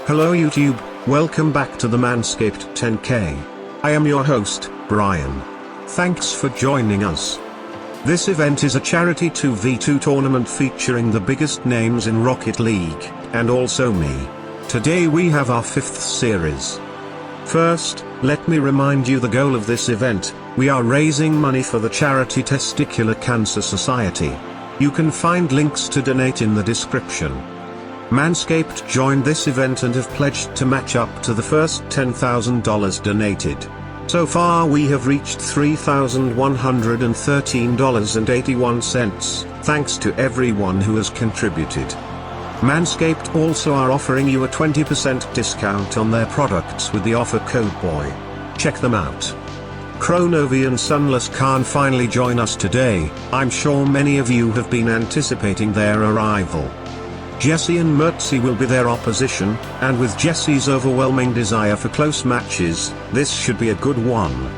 Hello YouTube, welcome back to the Manscaped 10K. I am your host, Brian. Thanks for joining us. This event is a charity 2v2 tournament featuring the biggest names in Rocket League, and also me. Today we have our 5th series. First, let me remind you the goal of this event. We are raising money for the charity Testicular Cancer Society. You can find links to donate in the description. Manscaped joined this event and have pledged to match up to the first $10,000 donated. So far we have reached $3,113.81, thanks to everyone who has contributed. Manscaped also are offering you a 20% discount on their products with the offer code BOY. Check them out. Kronovi and SunlessKhan finally join us today. I'm sure many of you have been anticipating their arrival. Jessie and Mertzy will be their opposition, and with Jessie's overwhelming desire for close matches, this should be a good one.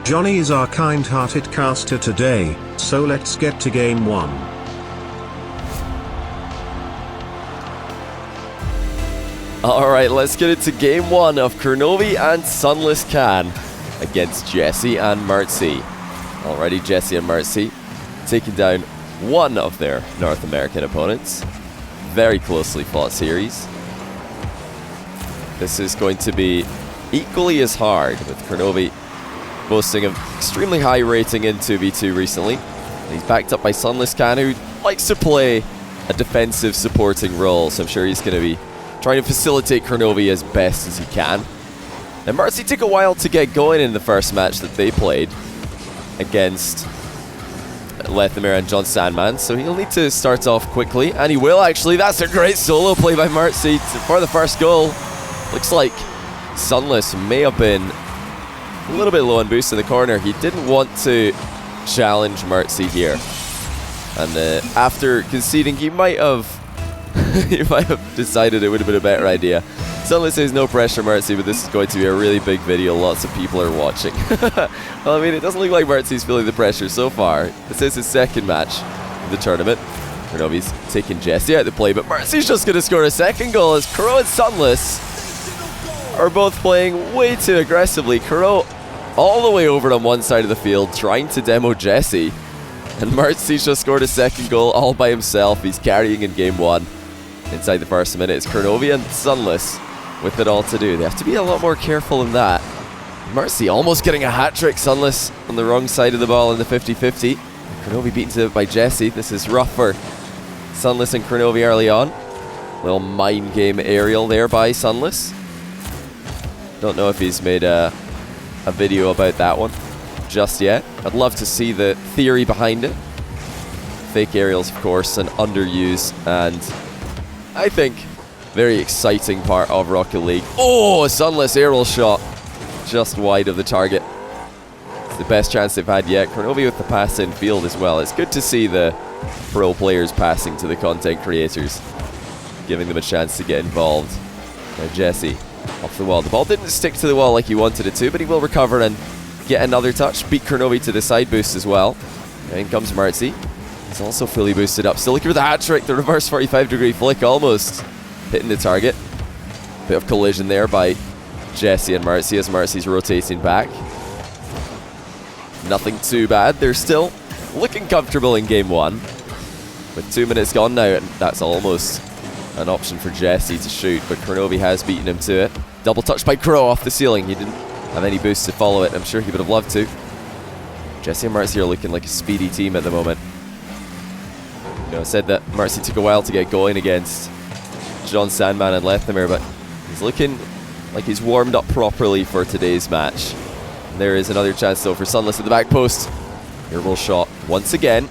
Johnny is our kind-hearted caster today, so let's get to game 1. Alright, let's get into game 1 of Kronovi and SunlessKhan against Jessie and Mertzy. Already Jessie and Mertzy taking down one of their North American opponents. Very closely fought series. This is going to be equally as hard, with Kronovi boasting of extremely high rating in 2v2 recently. And he's backed up by SunlessKhan, who likes to play a defensive supporting role, so I'm sure he's going to be trying to facilitate Kronovi as best as he can. And Mertzy took a while to get going in the first match that they played against Nihilore and John Sandman, so he'll need to start off quickly, and he will actually. That's a great solo play by Mertzy for the first goal. Looks like Sunless may have been a little bit low on boost in the corner. He didn't want to challenge Mertzy here, and after conceding, he might have decided it would have been a better idea. Sunless says no pressure, Mertzy, but this is going to be a really big video. Lots of people are watching. Well, I mean, it doesn't look like Mertzy's feeling the pressure so far. This is his second match of the tournament. Kronovi's taking Jessie out of the play, but Mertzy's just going to score a second goal as Kuro and Sunless are both playing way too aggressively. Kuro all the way over on one side of the field trying to demo Jessie, and Mertzy's just scored a second goal all by himself. He's carrying in game 1. Inside the first minute, it's Kronovi and Sunless with it all to do. They have to be a lot more careful than that. Mertzy almost getting a hat-trick. Sunless on the wrong side of the ball in the 50-50. Kronovi beaten to it by Jessie. This is rough for Sunless and Kronovi early on. Little mind game aerial there by Sunless. Don't know if he's made a video about that one just yet. I'd love to see the theory behind it. Fake aerials, of course, an underused and I think very exciting part of Rocket League. Oh, a Sunless aerial shot just wide of the target. It's the best chance they've had yet. Kronovi with the pass in field as well. It's good to see the pro players passing to the content creators, giving them a chance to get involved. Now Jessie off the wall. The ball didn't stick to the wall like he wanted it to, but he will recover and get another touch. Beat Kronovi to the side boost as well. And in comes Mertzy. He's also fully boosted up. Still looking for the hat-trick. The reverse 45-degree flick almost hitting the target. Bit of collision there by Jessie and Mertzy as Mertzy's rotating back. Nothing too bad. They're still looking comfortable in game 1. With 2 minutes gone now, and that's almost an option for Jessie to shoot, but Kronovi has beaten him to it. Double touch by Kuro off the ceiling. He didn't have any boost to follow it. I'm sure he would have loved to. Jessie and Mertzy are looking like a speedy team at the moment. You know, I said that Mertzy took a while to get going against John Sandman and Nihilore, but he's looking like he's warmed up properly for today's match. And there is another chance though for Sunless at the back post. Airable shot once again,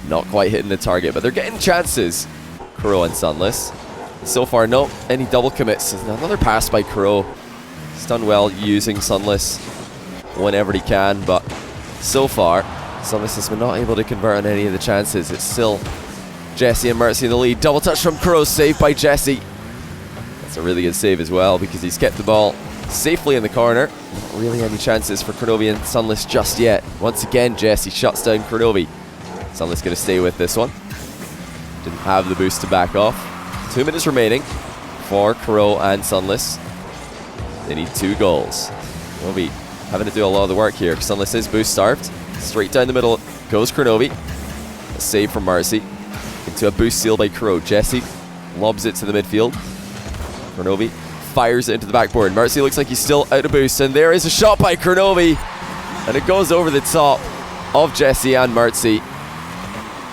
not quite hitting the target, but they're getting chances. Kuro and Sunless. So far, no any double commits. Another pass by Kuro. He's done well using Sunless whenever he can, but so far, Sunless has been not able to convert on any of the chances. It's still Jessie and Mertzy in the lead. Double touch from Kuro, saved by Jessie. That's a really good save as well, because he's kept the ball safely in the corner. Not really any chances for Kronovi and Sunless just yet. Once again, Jessie shuts down Kronovi. Sunless going to stay with this one. Didn't have the boost to back off. 2 minutes remaining. for Kro and Sunless. They need 2 goals. Kronovi having to do a lot of the work here. Sunless is boost starved. Straight down the middle goes Kronovi. A save from Mertzy. Into a boost steal by Kro. Jessie lobs it to the midfield. Kronovi fires it into the backboard. Mertzy looks like he's still out of boost, and there is a shot by Kronovi, and it goes over the top of Jessie and Mertzy.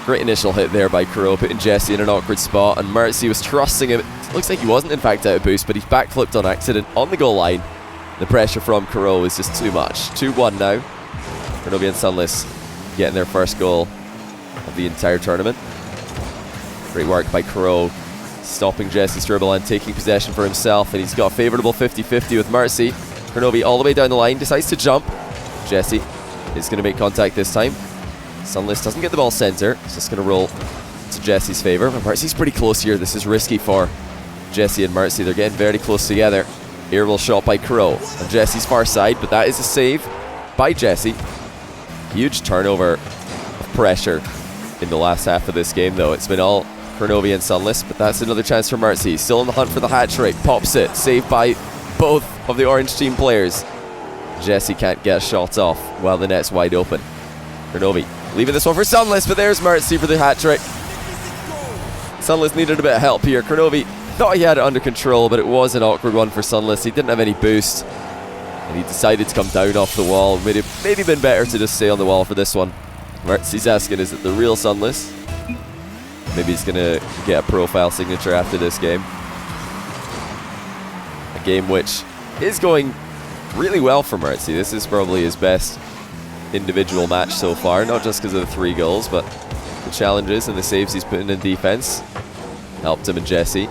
Great initial hit there by Kro, putting Jessie in an awkward spot, and Mertzy was trusting him. It looks like he wasn't in fact out of boost, but he's backflipped on accident on the goal line. The pressure from Kro is just too much. 2-1 now. Kronovi and Sunless getting their first goal of the entire tournament. Great work by Kro, stopping Jessie's dribble and taking possession for himself, and he's got a favourable 50-50 with Mertzy. Kronovi all the way down the line, decides to jump. Jessie is going to make contact this time. Sunless doesn't get the ball centre, it's just going to roll to Jessie's favour. But Mertzy's pretty close here. This is risky for Jessie and Mertzy. They're getting very close together. Aerial shot by Kro on Jessie's far side, but that is a save by Jessie. Huge turnover of pressure in the last half of this game, though. It's been all Kronovi and Sunless, but that's another chance for Mertzy. Still in the hunt for the hat-trick. Pops it. Saved by both of the orange team players. Jessie can't get shots off while the net's wide open. Kronovi leaving this one for Sunless, but there's Mertzy for the hat-trick. Sunless needed a bit of help here. Kronovi thought he had it under control, but it was an awkward one for Sunless. He didn't have any boost, and he decided to come down off the wall. Maybe been better to just stay on the wall for this one. Mertzy's asking, is it the real Sunless? Maybe he's going to get a profile signature after this game. A game which is going really well for Mertzy. This is probably his best individual match so far, not just because of the 3 goals, but the challenges and the saves he's putting in defense helped him and Jessie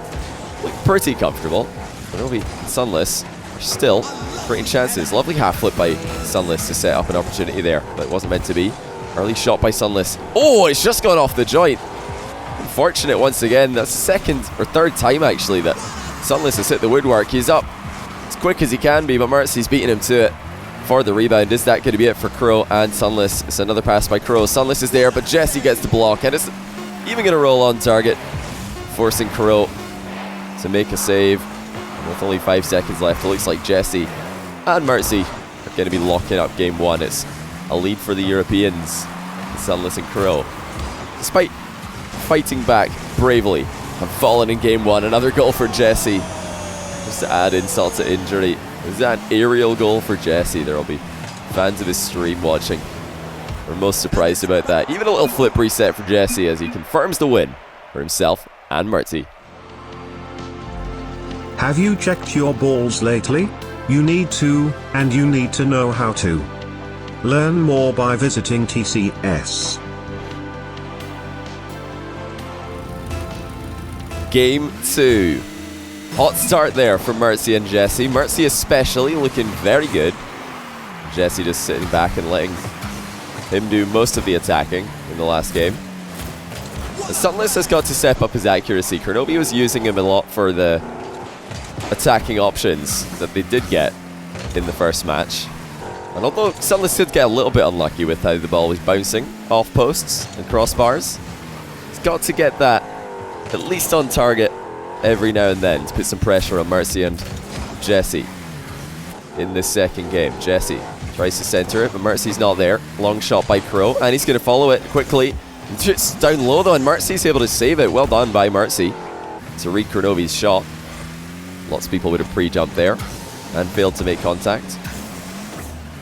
look pretty comfortable. Kronovi and Sunless are still creating chances. Lovely half flip by Sunless to set up an opportunity there, but it wasn't meant to be. Early shot by Sunless. Oh, it's just gone off the joint. Unfortunate once again. That's the second or third time actually that Sunless has hit the woodwork. He's up as quick as he can be, but Mertzy's beating him to it for the rebound. Is that going to be it for Kro and Sunless? It's another pass by Kro. Sunless is there, but Jessie gets the block, and it's even going to roll on target, forcing Kro to make a save. And with only 5 seconds left, it looks like Jessie and Mertzy are going to be locking up game 1. It's a lead for the Europeans, Sunless and Kro. Despite fighting back bravely and falling in game 1, another goal for Jessie. Just to add insult to injury, is that an aerial goal for Jessie? There will be fans of his stream watching. We're most surprised about that. Even a little flip reset for Jessie as he confirms the win for himself and Mertzy. Have you checked your balls lately? You need to, and you need to know how to. Learn more by visiting TCS. Game 2. Hot start there for Mertzy and Jessie. Mertzy especially looking very good. Jessie just sitting back and letting him do most of the attacking in the last game. Sunless has got to step up his accuracy. Kronovi was using him a lot for the attacking options that they did get in the first match. And although Sunless did get a little bit unlucky with how the ball was bouncing off posts and crossbars, he's got to get that at least on target every now and then to put some pressure on Mertzy and Jessie in this second game. Jessie tries to center it, but Mertzy's not there. Long shot by Kro, and he's going to follow it quickly. Just down low though, and Mertzy's able to save it. Well done by Mertzy to read Kronovi's shot. Lots of people would have pre-jumped there and failed to make contact.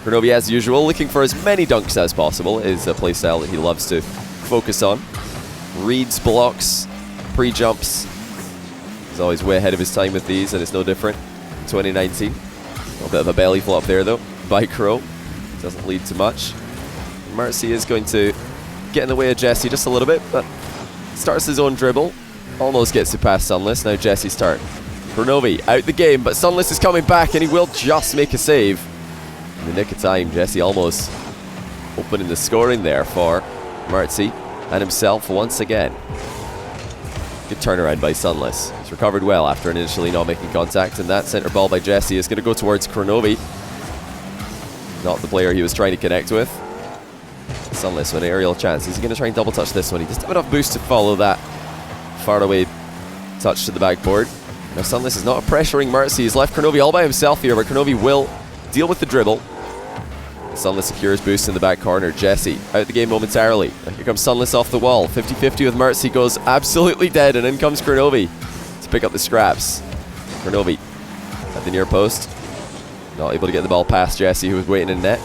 Kronovi, as usual, looking for as many dunks as possible, is a playstyle that he loves to focus on. Reads blocks, pre-jumps. He's always way ahead of his time with these, and it's no different in 2019. A little bit of a belly flop there though by Kro. Doesn't lead to much. Mertzy is going to get in the way of Jessie just a little bit, but starts his own dribble. Almost gets to pass Sunless. Now Jessie's turn. Kronovi out the game, but Sunless is coming back, and he will just make a save. In the nick of time, Jessie almost opening the scoring there for Mertzy and himself once again. Good turnaround by Sunless. He's recovered well after initially not making contact, and that centre ball by Jessie is going to go towards Kronovi. Not the player he was trying to connect with. Sunless with an aerial chance. Is he going to try and double touch this one? He just have enough boost to follow that far away touch to the backboard. Now Sunless is not pressuring Mertzy. He's left Kronovi all by himself here, but Kronovi will deal with the dribble. Sunless secures boost in the back corner. Jessie out the game momentarily. Here comes Sunless off the wall. 50-50 with Mertzy, goes absolutely dead, and in comes Kronovi to pick up the scraps. Kronovi at the near post. Not able to get the ball past Jessie, who was waiting in net.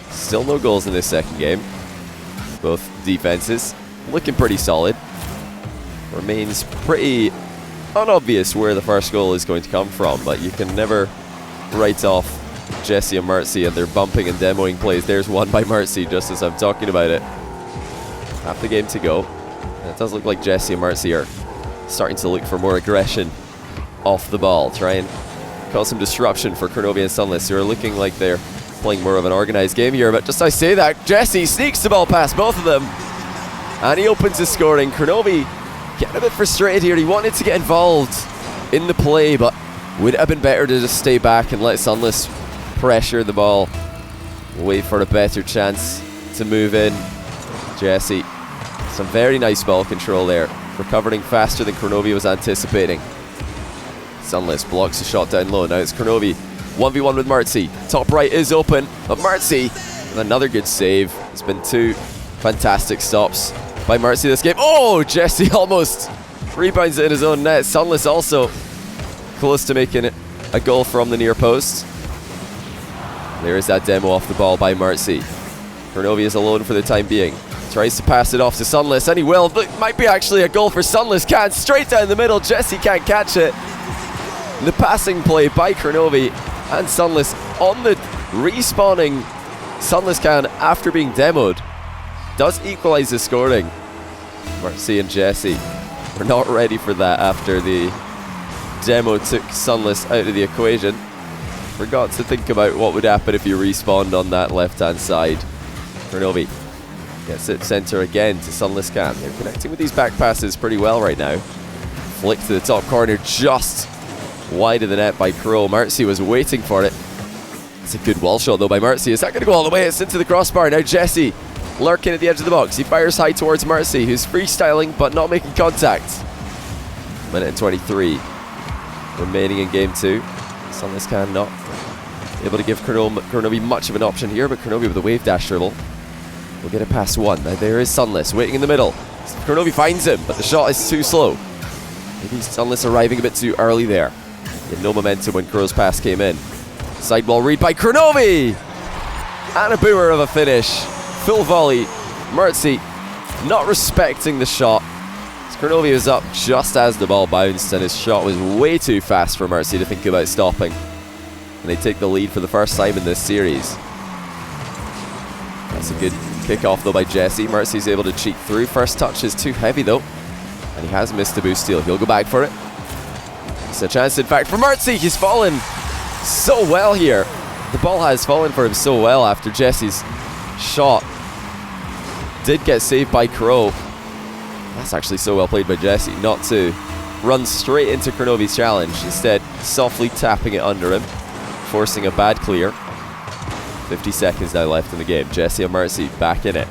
Still no goals in this second game. Both defenses looking pretty solid. Remains pretty unobvious where the first goal is going to come from, but you can never write off Jessie and Mertzy and their bumping and demoing plays. There's one by Mertzy just as I'm talking about it. Half the game to go. And it does look like Jessie and Mertzy are starting to look for more aggression off the ball. Try and cause some disruption for Kronovi and Sunless, who are looking like they're playing more of an organised game here. But just as I say that, Jessie sneaks the ball past both of them. And he opens his scoring. Kronovi getting a bit frustrated here. He wanted to get involved in the play, but would it have been better to just stay back and let Sunless pressure the ball, wait for a better chance to move in. Jessie, some very nice ball control there, recovering faster than Kronovi was anticipating. Sunless blocks the shot down low. Now it's Kronovi 1v1 with Mertzy. Top right is open, but Mertzy with another good save. It's been two fantastic stops by Mertzy this game. Oh, Jessie almost rebounds it in his own net. Sunless also close to making it a goal from the near post. There is that demo off the ball by Mertzy. Kronovi is alone for the time being. Tries to pass it off to Sunless, and he will. Look, might be actually a goal for SunlessKhan. Straight down the middle. Jessie can't catch it. The passing play by Kronovi and Sunless on the respawning SunlessKhan after being demoed does equalize the scoring. Mertzy and Jessie were not ready for that after the demo took Sunless out of the equation. Forgot to think about what would happen if you respawned on that left-hand side. Kronovi gets it center again to SunlessKhan. They're connecting with these back passes pretty well right now. Flick to the top corner, just wide of the net by Kro. Mertzy was waiting for it. It's a good wall shot though by Mertzy. Is that going to go all the way? It's into the crossbar. Now Jessie lurking at the edge of the box. He fires high towards Mertzy, who's freestyling but not making contact. Minute and 23 remaining in game 2. SunlessKhan not able to give Kronovi much of an option here, but Kronovi with a wave dash dribble will get it past one. Now there is Sunless waiting in the middle. Kronovi finds him, but the shot is too slow. Maybe Sunless arriving a bit too early there. He had no momentum when Kro's pass came in. Sideball read by Kronovi! And a boomer of a finish. Full volley. Mertzy not respecting the shot. Kronovi was up just as the ball bounced, and his shot was way too fast for Mertzy to think about stopping. And they take the lead for the first time in this series. That's a good kick-off though by Jessie. Mertzy's able to cheat through. First touch is too heavy though, and he has missed the boost steal. He'll go back for it. It's a chance in fact for Mertzy. He's fallen so well here. The ball has fallen for him so well after Jessie's shot did get saved by Kro. That's actually so well played by Jessie not to run straight into Kronovi's challenge. Instead, softly tapping it under him, forcing a bad clear. 50 seconds now left in the game. Jessie and Mertzy back in it.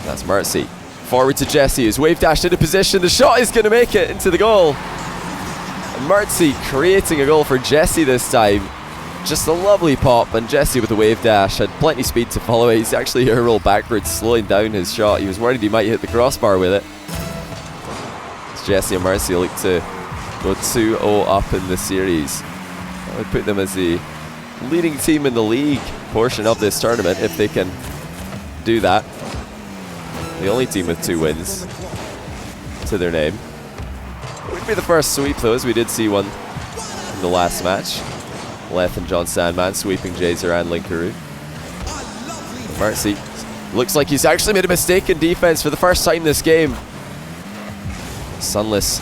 That's Mertzy. Forward to Jessie, who's wave dashed into position. The shot is going to make it into the goal. And Mertzy creating a goal for Jessie this time. Just a lovely pop, and Jessie with the wave dash had plenty of speed to follow it. He's actually here roll backwards, slowing down his shot. He was worried he might hit the crossbar with it. Jessie and Mertzy look to go 2-0 up in the series. That would put them as the leading team in the league portion of this tournament if they can do that. The only team with 2 wins to their name. It would be the first sweep though, as we did see one in the last match. Leth and John Sandman sweeping Jazer and Linkaroo. Mertzy looks like he's actually made a mistake in defense for the first time this game. Sunless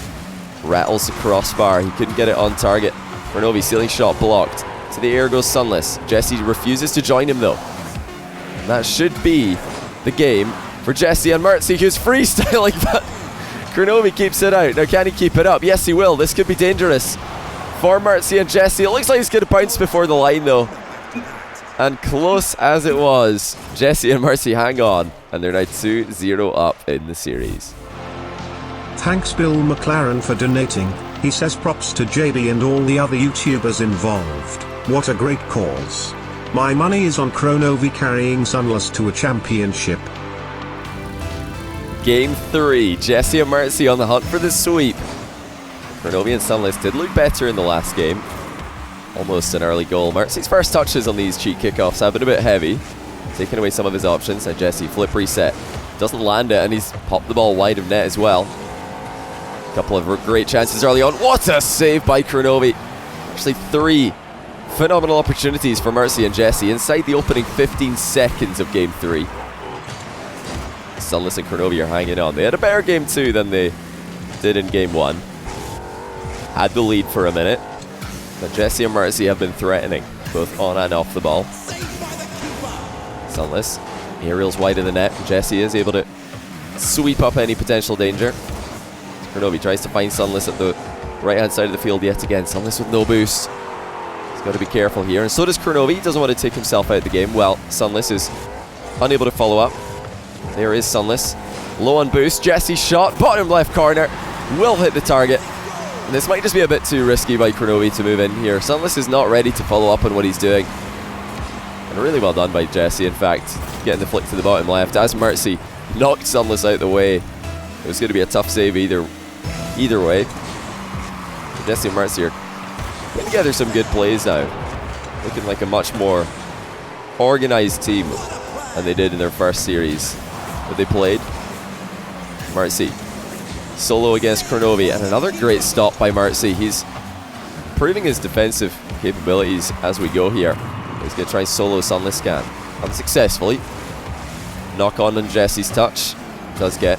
rattles the crossbar. He couldn't get it on target. Kronovi ceiling shot blocked. To the air goes Sunless. Jessie refuses to join him though. And that should be the game for Jessie and Mertzy, who's freestyling, but Kronovi keeps it out. Now can he keep it up? Yes he will. This could be dangerous for Mertzy and Jessie. It looks like he's going to bounce before the line though. And close as it was, Jessie and Mertzy hang on, and they're now 2-0 up in the series. Thanks Bill McLaren for donating. He says props to JB and all the other YouTubers involved. What a great cause. My money is on Kronovi carrying Sunless to a championship. Game 3, Jessie Mertzy on the hunt for the sweep. Kronovi and Sunless did look better in the last game. Almost an early goal. Mertzy's first touches on these cheat kickoffs have been a bit heavy, taking away some of his options. And Jessie, flip reset. Doesn't land it, and he's popped the ball wide of net as well. A couple of great chances early on. What a save by Kronovi. Actually 3 phenomenal opportunities for Mertzy and Jessie inside the opening 15 seconds of Game 3. Sunless and Kronovi are hanging on. They had a better Game 2 than they did in Game 1. Had the lead for a minute, but Jessie and Mertzy have been threatening, both on and off the ball. Sunless, aerials wide of the net. Jessie is able to sweep up any potential danger. Kronovi tries to find Sunless at the right-hand side of the field yet again. Sunless with no boost. He's got to be careful here, and so does Kronovi. He doesn't want to take himself out of the game. Well, Sunless is unable to follow up. There is Sunless. Low on boost. Jessie shot. Bottom left corner. Will hit the target. And this might just be a bit too risky by Kronovi to move in here. Sunless is not ready to follow up on what he's doing. And really well done by Jessie, in fact. Getting the flick to the bottom left. As Mertzy knocked Sunless out of the way. It was going to be a tough save either way. Jessie and Mertzy are putting together some good plays now. Looking like a much more organised team than they did in their first series that they played. Mertzy solo against Kronovi, and another great stop by Mertzy. He's proving his defensive capabilities as we go here. He's going to try and solo SunlessKhan unsuccessfully. Knock on Jessie's touch does get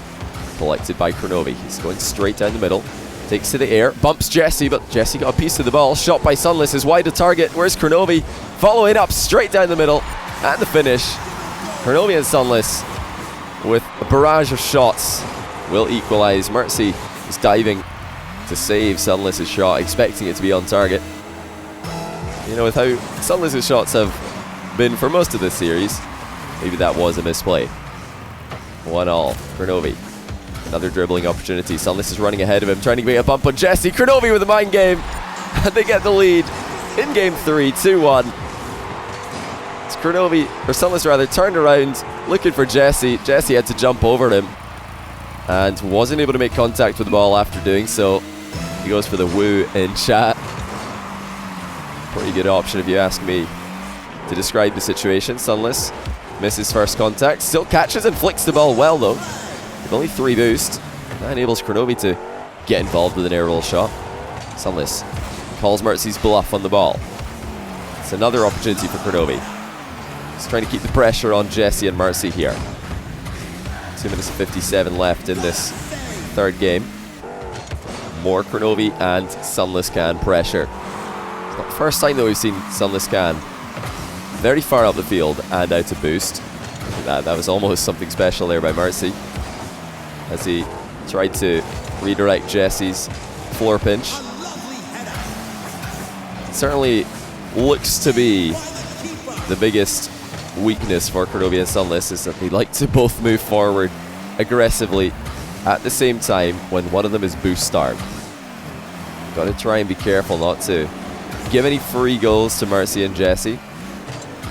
collected by Kronovi. He's going straight down the middle, takes to the air, bumps Jessie, but Jessie got a piece of the ball. Shot by Sunless is wide of target. Where's Kronovi? Following up straight down the middle, and the finish. Kronovi and Sunless with a barrage of shots will equalize. Mertzy is diving to save Sunless's shot, expecting it to be on target. You know, with how Sunless's shots have been for most of this series, maybe that was a misplay. 1-1, Kronovi. Another dribbling opportunity. Sunless is running ahead of him, trying to get a bump on Jessie. Kronovi with a mind game, and they get the lead in Game 3, 2-1. It's Kronovi, or Sunless rather, turned around, looking for Jessie. Jessie had to jump over him, and wasn't able to make contact with the ball after doing so. He goes for the woo in chat. Pretty good option if you ask me to describe the situation. Sunless misses first contact, still catches and flicks the ball well though. With only 3 boost, that enables Kronovi to get involved with an air roll shot. Sunless calls Mertzy's bluff on the ball. It's another opportunity for Kronovi. He's trying to keep the pressure on Jessie and Mertzy here. 2 minutes and 57 left in this third game. More Kronovi and SunlessKhan pressure. It's not the first time though we've seen SunlessKhan very far up the field and out to boost. That was almost something special there by Mertzy, as he tried to redirect Jessie's floor pinch. It certainly looks to be the biggest weakness for Kronovi and Sunless, is that they like to both move forward aggressively at the same time when one of them is boost starved. Got to try and be careful not to give any free goals to Mertzy and Jessie.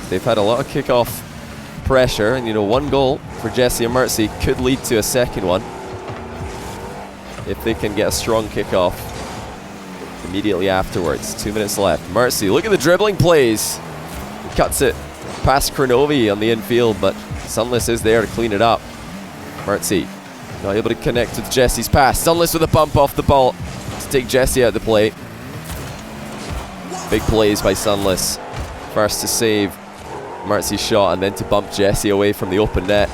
They've had a lot of kickoff pressure, and you know, 1 goal for Jessie and Mertzy could lead to a second one if they can get a strong kickoff immediately afterwards. 2 minutes left. Mertzy, look at the dribbling plays. He cuts it past Kronovi on the infield, but Sunless is there to clean it up. Mertzy not able to connect with Jessie's pass. Sunless with a bump off the ball to take Jessie out of the play. Big plays by Sunless. First to save Mertzy's shot, and then to bump Jessie away from the open net.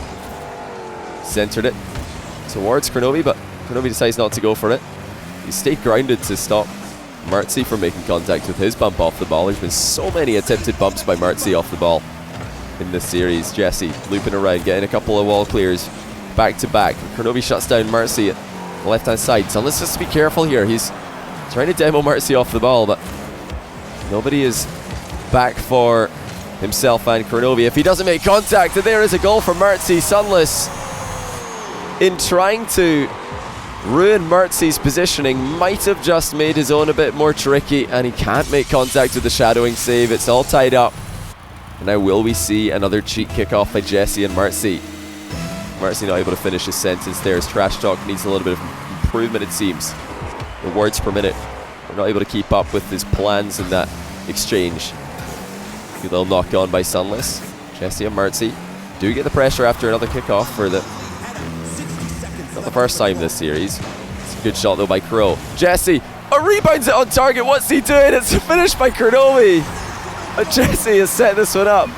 Centered it towards Kronovi, but Kronovi decides not to go for it. He stayed grounded to stop Mertzy from making contact with his bump off the ball. There's been so many attempted bumps by Mertzy off the ball in this series. Jessie looping around, getting a couple of wall clears back to back. Kronovi shuts down Mertzy at the left hand side. Sunless has to be careful here. He's trying to demo Mertzy off the ball, but nobody is back for himself and Kronovi. If he doesn't make contact, and there is a goal for Mertzy. Sunless, in trying to ruined Mertzy's positioning, might have just made his own a bit more tricky, and he can't make contact with the shadowing save. It's all tied up. And now will we see another cheat kickoff by Jessie and Mertzy? Mertzy not able to finish his sentence there. His trash talk needs a little bit of improvement, it seems. The words per minute are not able to keep up with his plans in that exchange. A little knock on by Sunless. Jessie and Mertzy do get the pressure after another kickoff for the... not the first time this series. It's a good shot though by Kro. Jessie, rebounds it on target. What's he doing? It's finished by Kronovi. And Jessie has set this one up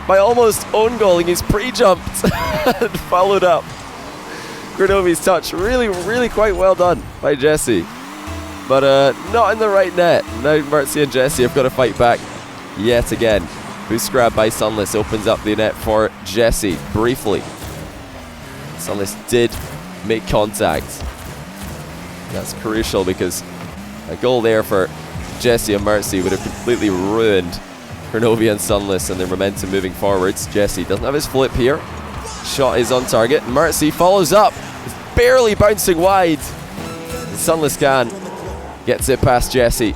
by almost own-goaling. He's pre-jumped and followed up Kronovi's touch. Really, really quite well done by Jessie. But not in the right net. Now Mertzy and Jessie have got to fight back yet again. Boost grab by Sunless opens up the net for Jessie briefly. Sunless did make contact. That's crucial because a goal there for Jessie and Mertzy would have completely ruined Kronovi and Sunless and their momentum moving forwards. Jessie doesn't have his flip here. Shot is on target. Mertzy follows up. It's barely bouncing wide. SunlessKhan gets it past Jessie,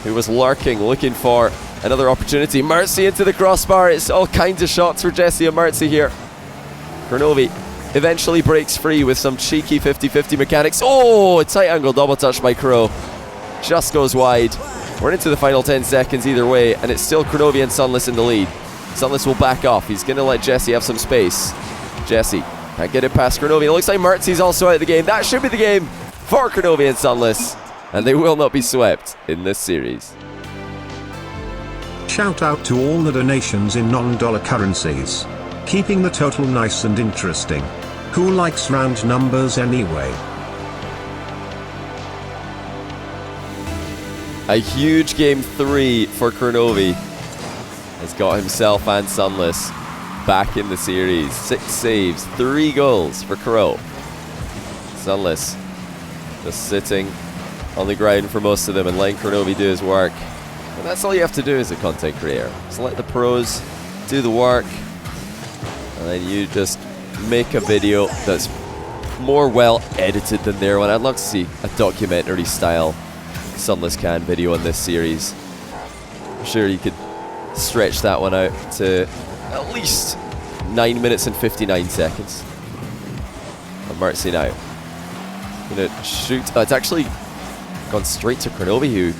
who was lurking, looking for another opportunity. Mertzy into the crossbar. It's all kinds of shots for Jessie and Mertzy here. Kronovi eventually breaks free with some cheeky 50-50 mechanics. Oh, a tight angle double touch by Kro. Just goes wide. We're into the final 10 seconds either way, and it's still Kronovi and Sunless in the lead. Sunless will back off. He's going to let Jessie have some space. Jessie can't get it past Kronovi. It looks like Mertzy's also out of the game. That should be the game for Kronovi and Sunless, and they will not be swept in this series. Shout out to all the donations in non-dollar currencies. Keeping the total nice and interesting. Who likes round numbers anyway? A huge game 3 for Kronovi has got himself and Sunless back in the series. 6 saves, 3 goals for Kro. Sunless just sitting on the ground for most of them and letting Kronovi do his work. And that's all you have to do as a content creator. Just let the pros do the work, and then you just make a video that's more well edited than their one. I'd love to see a documentary style SunlessKhan video in this series. I'm sure you could stretch that one out to at least 9 minutes and 59 seconds. And Mertzy now gonna shoot. It's actually gone straight to Kronovi, who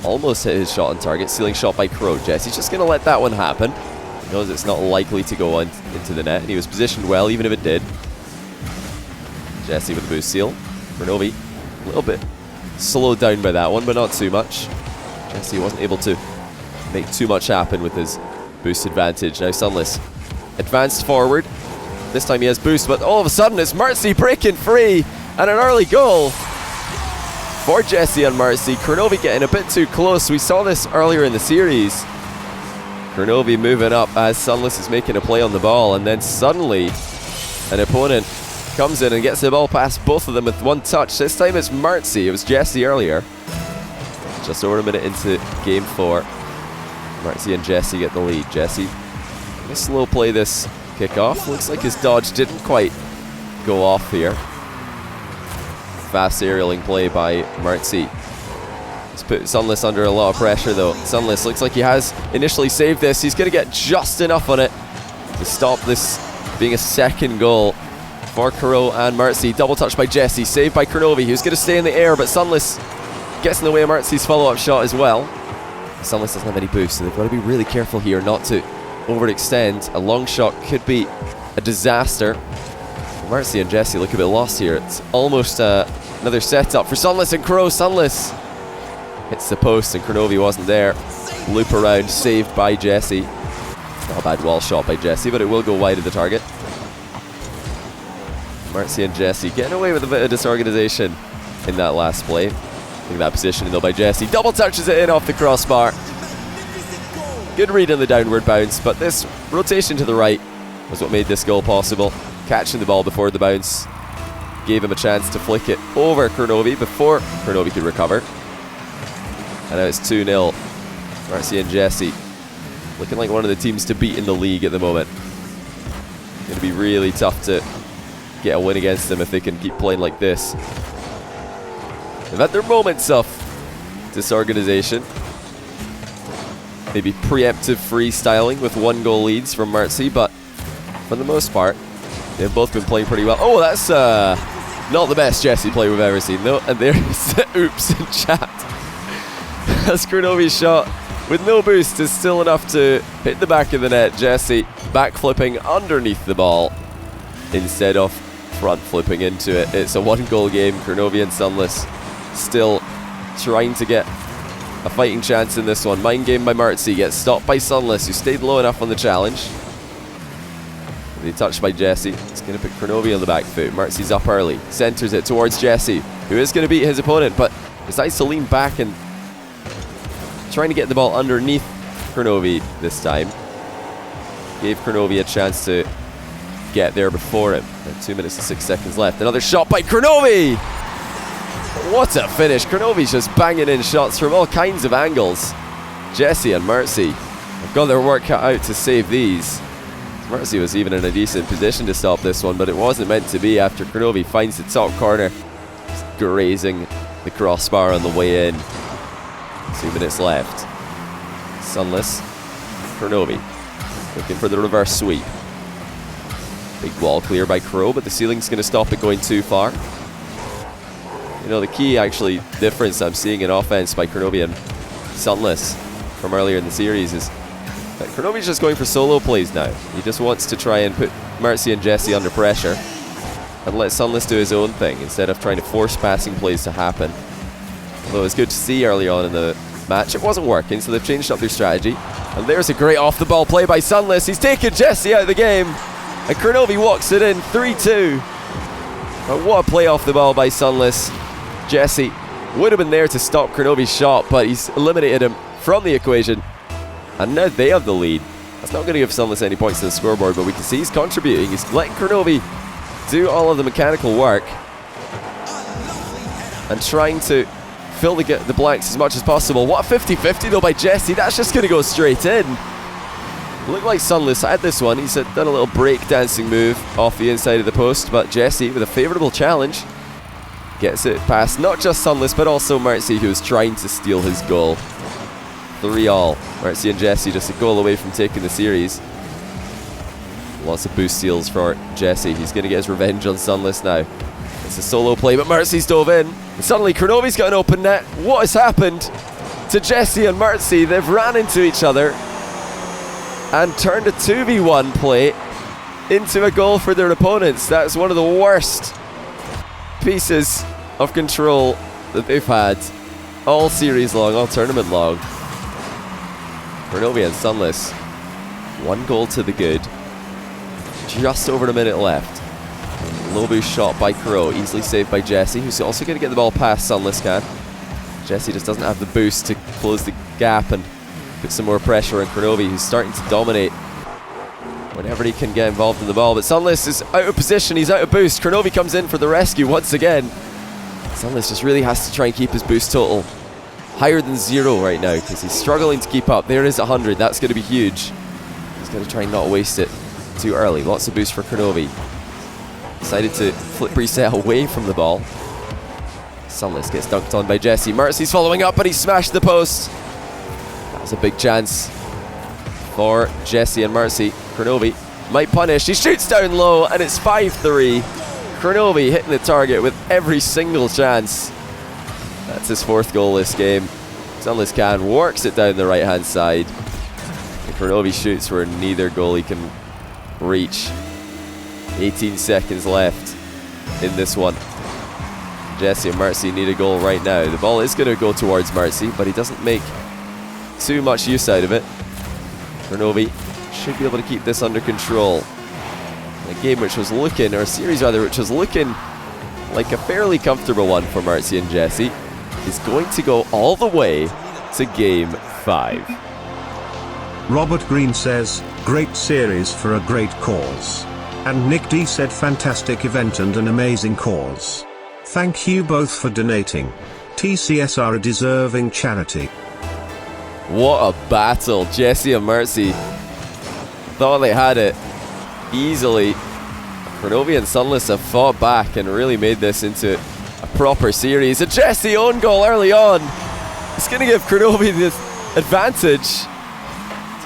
almost hit his shot on target. Ceiling shot by Kro. Jessie's just gonna let that one happen. He knows it's not likely to go on into the net, and he was positioned well even if it did. Jessie with the boost seal. Kronovi a little bit slowed down by that one, but not too much. Jessie wasn't able to make too much happen with his boost advantage. Now Sunless advanced forward. This time he has boost, but all of a sudden it's Mertzy breaking free, and an early goal for Jessie and Mertzy. Kronovi getting a bit too close. We saw this earlier in the series. Kronovi moving up as Sunless is making a play on the ball, and then suddenly an opponent comes in and gets the ball past both of them with one touch. This time it's Mertzy. It was Jessie earlier. Just over a minute into game 4. Mertzy and Jessie get the lead. Jessie gonna slow play this kickoff. Looks like his dodge didn't quite go off here. Fast aerialing play by Mertzy. He's put Sunless under a lot of pressure though. Sunless looks like he has initially saved this. He's going to get just enough on it to stop this being a second goal for Kro and Mertzy. Double touch by Jessie, saved by Kronovi, who's going to stay in the air, but Sunless gets in the way of Mertzy's follow-up shot as well. Sunless doesn't have any boost, so they've got to be really careful here not to overextend. A long shot could be a disaster. Mertzy and Jessie look a bit lost here. It's almost another setup for Sunless and Kro. Sunless hits the post and Kronovi wasn't there. Loop around, saved by Jessie. Not a bad wall shot by Jessie, but it will go wide of the target. Mertzy and Jessie getting away with a bit of disorganization in that last play. Look at that positioning though by Jessie. Double touches it in off the crossbar. Good read on the downward bounce, but this rotation to the right was what made this goal possible. Catching the ball before the bounce gave him a chance to flick it over Kronovi before Kronovi could recover. And now it's 2-0. Mertzy and Jessie looking like one of the teams to beat in the league at the moment. Going to be really tough to get a win against them if they can keep playing like this. They've had their moments of disorganization. Maybe preemptive freestyling with 1-goal leads from Mertzy, but for the most part, they've both been playing pretty well. Oh, that's not the best Jessie play we've ever seen. No, and there's oops in chat. That's Kronovi's shot with no boost is still enough to hit the back of the net. Jessie backflipping underneath the ball instead of front flipping into it. It's a 1-goal game. Kronovi and Sunless still trying to get a fighting chance in this one. Mind game by Mertzy, gets stopped by Sunless, who stayed low enough on the challenge. The touch by Jessie. It's going to put Kronovi on the back foot. Mertzy's up early, centers it towards Jessie, who is going to beat his opponent, but decides to lean back and trying to get the ball underneath Kronovi this time. Gave Kronovi a chance to get there before him. And 2 minutes and 6 seconds left. Another shot by Kronovi! What a finish. Kronovi's just banging in shots from all kinds of angles. Jessie and Mertzy have got their work cut out to save these. Mertzy was even in a decent position to stop this one, but it wasn't meant to be after Kronovi finds the top corner, just grazing the crossbar on the way in. 2 minutes left. Sunless, Kronovi looking for the reverse sweep. Big wall clear by Kro, but the ceiling's going to stop it going too far. You know, the key actually difference I'm seeing in offense by Kronovi and Sunless from earlier in the series is that Kronovi's just going for solo plays now. He just wants to try and put Mertzy and Jessie under pressure and let Sunless do his own thing instead of trying to force passing plays to happen. Although it's good to see early on in the match it wasn't working, so they've changed up their strategy. And there's a great off-the-ball play by Sunless. He's taken Jessie out of the game, and Kronovi walks it in 3-2. But what a play off the ball by Sunless. Jessie would have been there to stop Kronovi's shot, but he's eliminated him from the equation. And now they have the lead. That's not going to give Sunless any points to the scoreboard, but we can see he's contributing. He's letting Kronovi do all of the mechanical work and trying to fill the blanks as much as possible. What a 50-50 though by Jessie. That's just going to go straight in. Looked like Sunless had this one. He's done a little break-dancing move off the inside of the post, but Jessie, with a favourable challenge, gets it past not just Sunless, but also Mertzy, who was trying to steal his goal. 3-all. Mertzy and Jessie just a goal away from taking the series. Lots of boost steals for Jessie. He's going to get his revenge on Sunless now. It's a solo play, but Mertzy's dove in. And suddenly Kronovi's got an open net. What has happened to Jessie and Mertzy? They've ran into each other and turned a 2v1 play into a goal for their opponents. That's one of the worst pieces of control that they've had all series long, all tournament long. Kronovi and Sunless, 1 goal to the good. Just over a minute left. Low boost shot by Kro, easily saved by Jessie, who's also going to get the ball past SunlessKhan. Jessie just doesn't have the boost to close the gap and put some more pressure on Kronovi, who's starting to dominate whenever he can get involved in the ball. But Sunless is out of position, he's out of boost. Kronovi comes in for the rescue once again. Sunless just really has to try and keep his boost total higher than 0 right now, because he's struggling to keep up. There is 100, that's going to be huge. He's going to try and not waste it too early. Lots of boost for Kronovi. Decided to flip reset away from the ball. Sunless gets dunked on by Jessie. Mertzy's following up, but he smashed the post. That was a big chance for Jessie and Mertzy. Kronovi might punish. He shoots down low, and it's 5-3. Kronovi hitting the target with every single chance. That's his 4th goal this game. SunlessKhan works it down the right-hand side. And Kronovi shoots where neither goalie can reach. 18 seconds left in this one. Jessie and Mertzy need a goal right now. The ball is going to go towards Mertzy, but he doesn't make too much use out of it. Kronovi should be able to keep this under control. A game which was looking, or a series rather, which was looking like a fairly comfortable one for Mertzy and Jessie, is going to go all the way to game 5. Robert Green says, great series for a great cause. And Nick D said, fantastic event and an amazing cause. Thank you both for donating. TCS are a deserving charity. What a battle. Jessie and Mertzy thought they had it easily. Kronovi and Sunless have fought back and really made this into a proper series. A Jessie own goal early on. It's going to give Kronovi the advantage.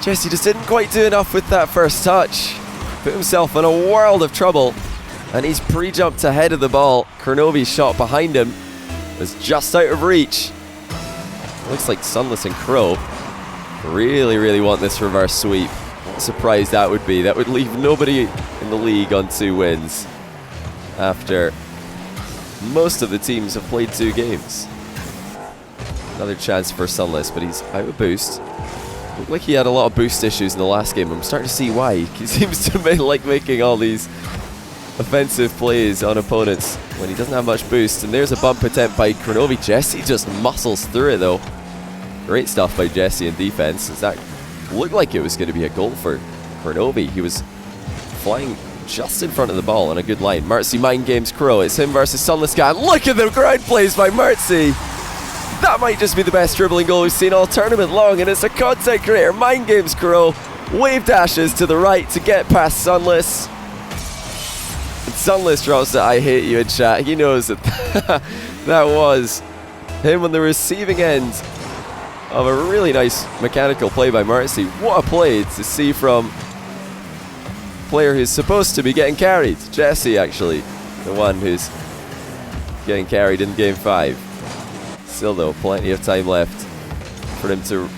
Jessie just didn't quite do enough with that first touch. Put himself in a world of trouble. And he's pre-jumped ahead of the ball. Kronovi's shot behind him was just out of reach. Looks like Sunless and Kro really want this reverse sweep. What a surprise that would be. That would leave nobody in the league on 2 wins after most of the teams have played 2 games. Another chance for Sunless, but he's out of boost. Looked like he had a lot of boost issues in the last game. I'm starting to see why. He seems to like making all these offensive plays on opponents when he doesn't have much boost. And there's a bump attempt by Kronovi. Jessie just muscles through it though. Great stuff by Jessie in defense, as that looked like it was going to be a goal for Kronovi. He was flying just in front of the ball on a good line. Mertzy mind games Kro. It's him versus SunlessKhan. Look at the ground plays by Mertzy. That might just be the best dribbling goal we've seen all tournament long, and it's a contact creator. Mind games Kro. Wave dashes to the right to get past Sunless. And Sunless drops the "I hate you" in chat. He knows that that was him on the receiving end of a really nice mechanical play by Mertzy. What a play to see from a player who's supposed to be getting carried. Jessie, actually, the one who's getting carried in game 5. Still though, plenty of time left for him to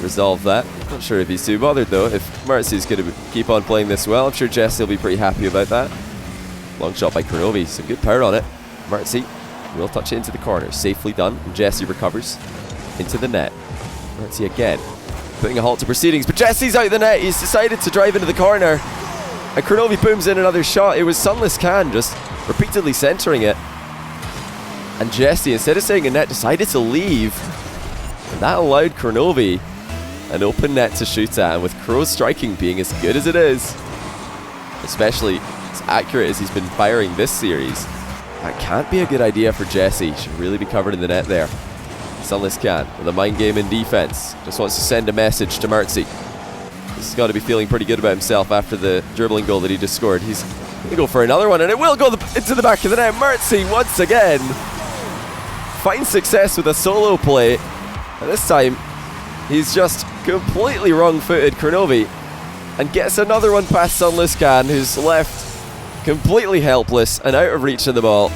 resolve that. Not sure if he's too bothered though. If Mertzy's going to keep on playing this well, I'm sure Jessie will be pretty happy about that. Long shot by Kronovi, some good power on it. Mertzy will touch it into the corner. Safely done, and Jessie recovers into the net. Mertzy again, putting a halt to proceedings, but Jessie's out of the net. He's decided to drive into the corner, and Kronovi booms in another shot. It was SunlessKhan just repeatedly centering it. And Jessie, instead of staying in net, decided to leave. And that allowed Kronovi an open net to shoot at. And with Kro's striking being as good as it is, especially as accurate as he's been firing this series, that can't be a good idea for Jessie. Should really be covered in the net there. SunlessKhan with a mind game in defense. Just wants to send a message to Mertzy. He's got to be feeling pretty good about himself after the dribbling goal that he just scored. He's going to go for another one, and it will go into the back of the net. Mertzy once again finds success with a solo play, and this time he's just completely wrong-footed Kronovi and gets another one past SunlessKhan, who's left completely helpless and out of reach of the ball.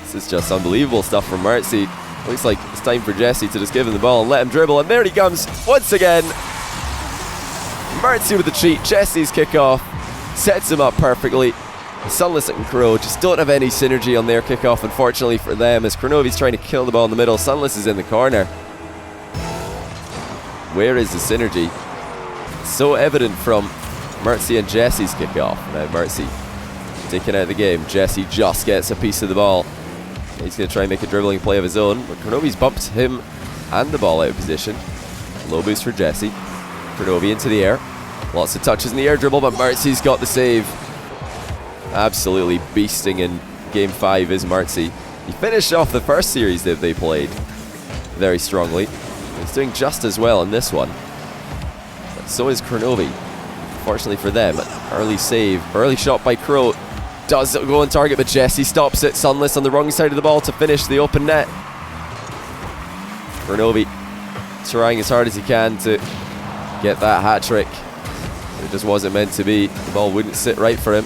This is just unbelievable stuff from Mertzy. Looks like it's time for Jessie to just give him the ball and let him dribble, and there he comes once again. Mertzy with the cheat. Jessie's kickoff sets him up perfectly. Sunless and Kro just don't have any synergy on their kickoff, unfortunately for them, as Kronovi's trying to kill the ball in the middle. Sunless is in the corner. Where is the synergy? So evident from Mertzy and Jessie's kickoff. Now Mertzy taking out the game. Jessie just gets a piece of the ball. He's going to try and make a dribbling play of his own, but Kronovi's bumped him and the ball out of position. Low boost for Jessie. Kronovi into the air. Lots of touches in the air dribble, but Mertzy's got the save. Absolutely beasting in game 5 is Mertzy. He finished off the first series that they played very strongly. He's doing just as well in this one. But so is Kronovi. Fortunately for them, early save, early shot by Kro. Does go on target, but Jessie stops it. Sunless on the wrong side of the ball to finish the open net. Kronovi trying as hard as he can to get that hat trick. It just wasn't meant to be. The ball wouldn't sit right for him.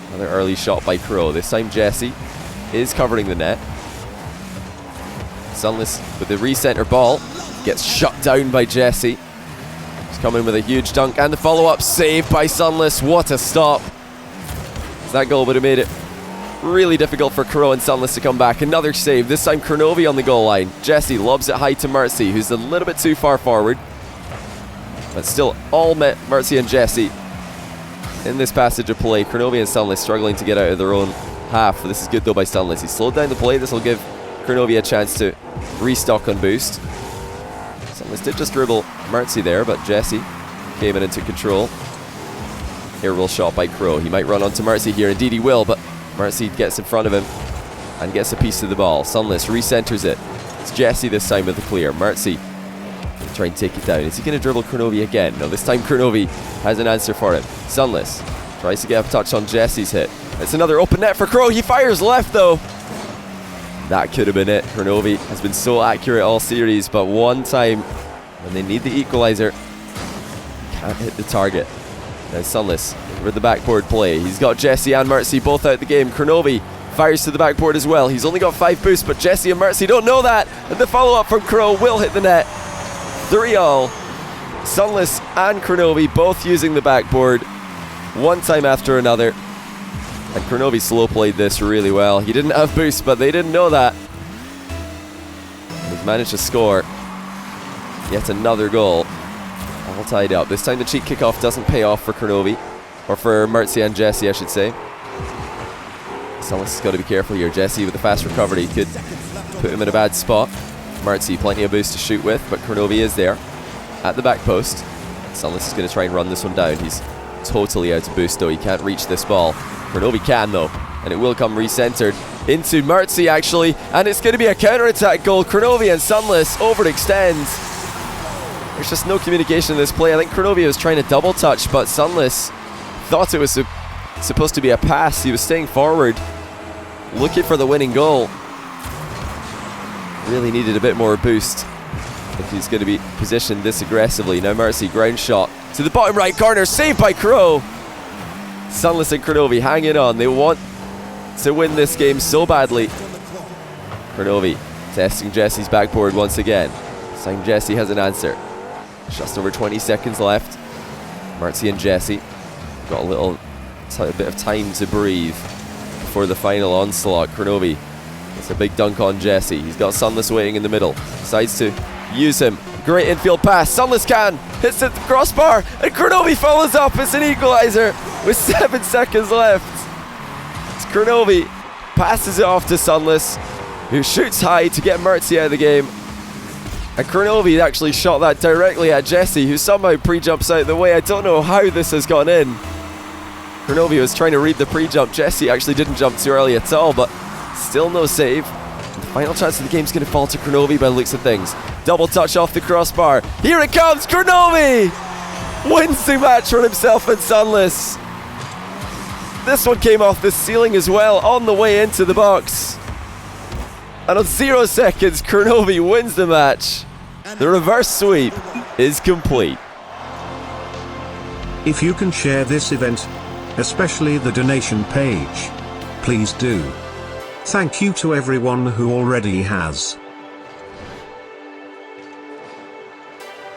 Another early shot by Kro. This time Jessie is covering the net. Sunless with the recenter ball gets shut down by Jessie. He's coming with a huge dunk, and the follow-up save by Sunless. What a stop. That goal would have made it really difficult for Kro and Sunless to come back. Another save, this time Kronovi on the goal line. Jessie lobs it high to Mertzy, who's a little bit too far forward. But still all met Mertzy and Jessie in this passage of play. Kronovi and Sunless struggling to get out of their own half. This is good though by Sunless. He slowed down the play. This will give Kronovi a chance to restock on boost. Sunless did just dribble Mertzy there, but Jessie came in and took control. Aerial shot by Kro. He might run onto Mertzy here. Indeed he will, but Mertzy gets in front of him and gets a piece of the ball. Sunless recenters it. It's Jessie this time with the clear. Mertzy going to try and take it down. Is he going to dribble Kronovi again? No, this time Kronovi has an answer for him. Sunless Tries to get a touch on Jessie's hit. It's another open net for Kro. He fires left though. That could have been it. Kronovi has been so accurate all series, but one time when they need the equalizer, can't hit the target. Now Sunless with the backboard play. He's got Jessie and Mertzy both out the game. Kronovi fires to the backboard as well. He's only got 5 boosts, but Jessie and Mertzy don't know that. And the follow-up from Kro will hit the net. 3-all. Sunless and Kronovi both using the backboard, one time after another. And Kronovi slow played this really well. He didn't have boosts, but they didn't know that. And he's managed to score yet another goal. All tied up. This time the cheap kickoff doesn't pay off for Kronovi, or for Mertzy and Jessie, I should say. Sunless has got to be careful here. Jessie with the fast recovery could put him in a bad spot. Mertzy plenty of boost to shoot with, but Kronovi is there at the back post. Sunless is going to try and run this one down. He's totally out of boost though. He can't reach this ball. Kronovi can though, and it will come recentered into Mertzy actually, and it's going to be a counter-attack goal. Kronovi and Sunless overextends. There's just no communication in this play. I think Kronovi was trying to double touch, but Sunless thought it was supposed to be a pass. He was staying forward, looking for the winning goal. Really needed a bit more boost if he's going to be positioned this aggressively. Now Mertzy, ground shot to the bottom right corner, saved by Kro. Sunless and Kronovi hanging on. They want to win this game so badly. Kronovi testing Jessie's backboard once again. This time Jessie has an answer. Just over 20 seconds left. Mertzy and Jessie got a bit of time to breathe before the final onslaught. Kronovi, it's a big dunk on Jessie. He's got Sunless waiting in the middle. Decides to use him. Great infield pass. SunlessKhan hits it at the crossbar, and Kronovi follows up. It's an equalizer with 7 seconds left. It's Kronovi passes it off to Sunless, who shoots high to get Mertzy out of the game. And Kronovi actually shot that directly at Jessie, who somehow pre-jumps out of the way. I don't know how this has gone in. Kronovi was trying to read the pre-jump. Jessie actually didn't jump too early at all, but still no save. The final chance of the game is going to fall to Kronovi by the looks of things. Double touch off the crossbar. Here it comes. Kronovi wins the match for himself and Sunless. This one came off the ceiling as well on the way into the box. And on 0 seconds, Kronovi wins the match. The reverse sweep is complete. If you can share this event, especially the donation page, please do. Thank you to everyone who already has.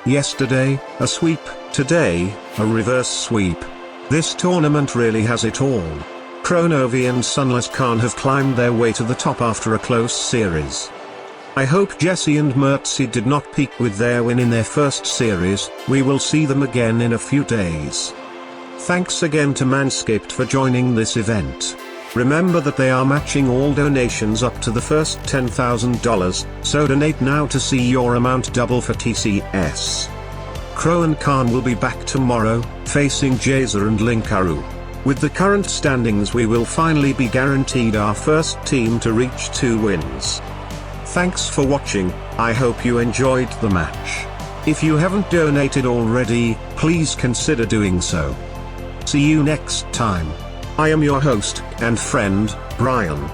Yesterday, a sweep, today, a reverse sweep. This tournament really has it all. Kronovi and SunlessKhan have climbed their way to the top after a close series. I hope Jessie and Mertzy did not peak with their win in their first series. We will see them again in a few days. Thanks again to Manscaped for joining this event. Remember that they are matching all donations up to the first $10,000, so donate now to see your amount double for TCS. Kro and Khan will be back tomorrow, facing Jazer and Linkaru. With the current standings, we will finally be guaranteed our first team to reach 2 wins. Thanks for watching. I hope you enjoyed the match. If you haven't donated already, please consider doing so. See you next time. I am your host and friend, Brian.